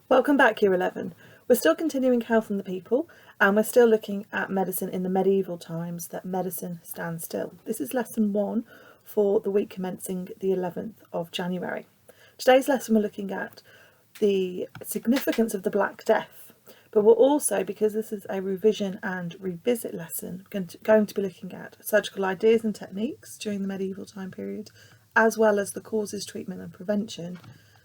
Welcome back, Year 11. We're still continuing Health and the People, and we're still looking at medicine in the medieval times, that medicine stands still. This is lesson 1 for the week commencing the 11th of January. Today's lesson we're looking at the significance of the Black Death, but we're also, because this is a revision and revisit lesson, going to be looking at surgical ideas and techniques during the medieval time period, as well as the causes, treatment and prevention.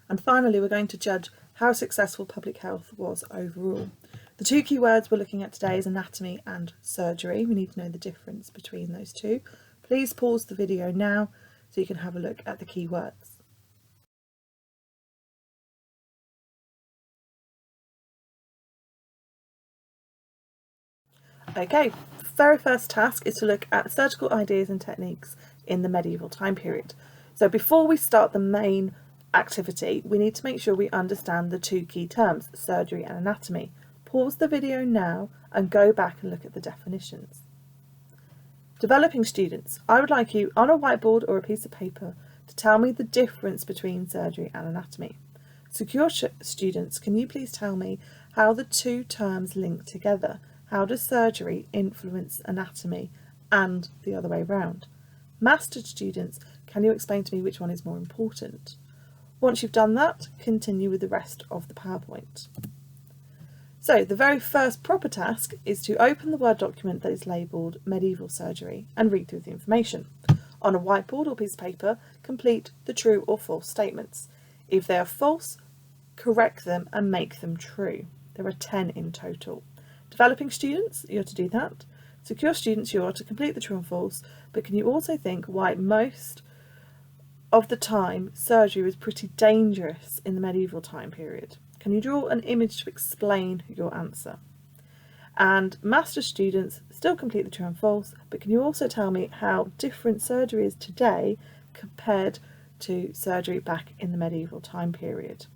And finally, we're going to judge how successful public health was overall. The two key words we're looking at today is anatomy and surgery. We need to know the difference between those two. Please pause the video now so you can have a look at the key words. Okay, very first task is to look at surgical ideas and techniques in the medieval time period. So before we start the main activity, we need to make sure we understand the two key terms, surgery and anatomy. Pause the video now and go back and look at the definitions. Developing students, I would like you on a whiteboard or a piece of paper to tell me the difference between surgery and anatomy. Secure students, can you please tell me how the two terms link together? How does surgery influence anatomy and the other way round? Mastered students, can you explain to me which one is more important? Once you've done that, continue with the rest of the PowerPoint. So the very first proper task is to open the Word document that is labelled Medieval Surgery and read through the information. On a whiteboard or piece of paper, complete the true or false statements. If they are false, correct them and make them true. There are 10 in total. Developing students, you're to do that. Secure students, you're to complete the true and false, but can you also think why most of the time surgery was pretty dangerous in the medieval time period? Can you draw an image to explain your answer? And master students, still complete the true and false, but can you also tell me how different surgery is today compared to surgery back in the medieval time period?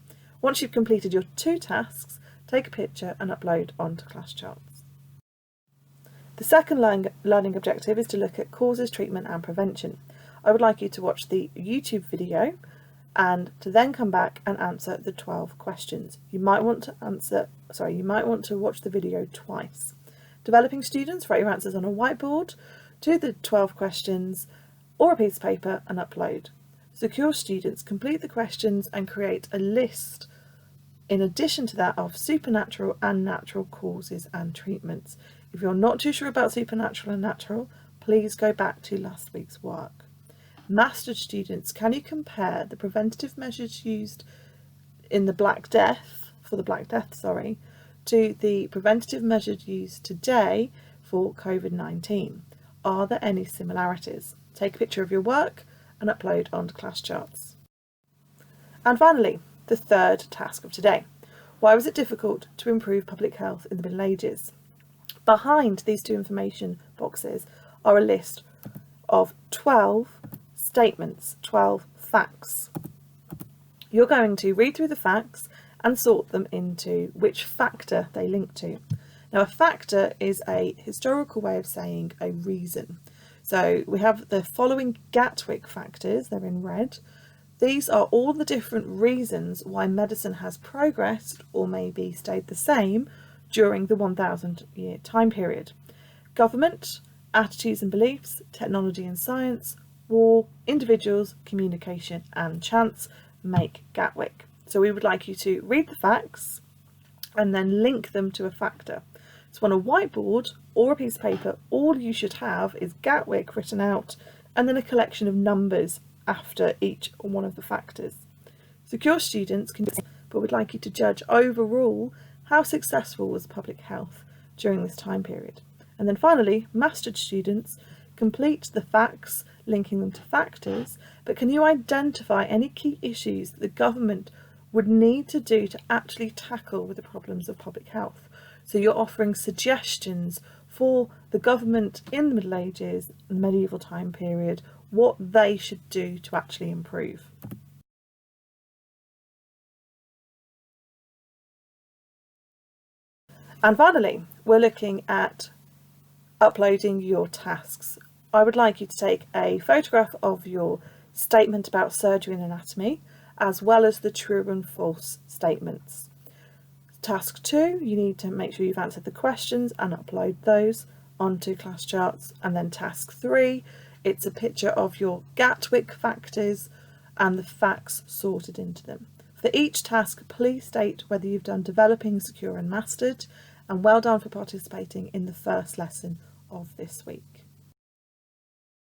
Once you've completed your two tasks, take a picture and upload onto class charts. The second learning objective is to look at causes, treatment and prevention. I would like you to watch the YouTube video and to then come back and answer the 12 questions. You might want to watch the video twice. Developing students, write your answers on a whiteboard, do the 12 questions or a piece of paper and upload. Secure students, complete the questions and create a list in addition to that of supernatural and natural causes and treatments. If you're not too sure about supernatural and natural, please go back to last week's work. Mastered students, can you compare the preventative measures used in the Black Death, to the preventative measures used today for COVID-19? Are there any similarities? Take a picture of your work and upload onto class charts. And finally, the third task of today. Why was it difficult to improve public health in the Middle Ages? Behind these two information boxes are a list of 12 statements, 12 facts. You're going to read through the facts and sort them into which factor they link to. Now, a factor is a historical way of saying a reason. So we have the following Gatwick factors, they're in red. These are all the different reasons why medicine has progressed or maybe stayed the same during the 1000-year time period. Government, attitudes and beliefs, technology and science, war, individuals, communication and chance make Gatwick. So we would like you to read the facts and then link them to a factor. So on a whiteboard or a piece of paper, all you should have is Gatwick written out and then a collection of numbers after each one of the factors. Secure students can, but we'd like you to judge overall how successful was public health during this time period. And then finally, mastered students, complete the facts, linking them to factors, but can you identify any key issues that the government would need to do to actually tackle with the problems of public health? So you're offering suggestions for the government in the Middle Ages and the medieval time period, what they should do to actually improve. And finally, we're looking at uploading your tasks. I would like you to take a photograph of your statement about surgery and anatomy, as well as the true and false statements. Task 2, you need to make sure you've answered the questions and upload those onto class charts. And then task 3, it's a picture of your Gatwick factors and the facts sorted into them. For each task, please state whether you've done developing, secure and mastered, and well done for participating in the first lesson of this week.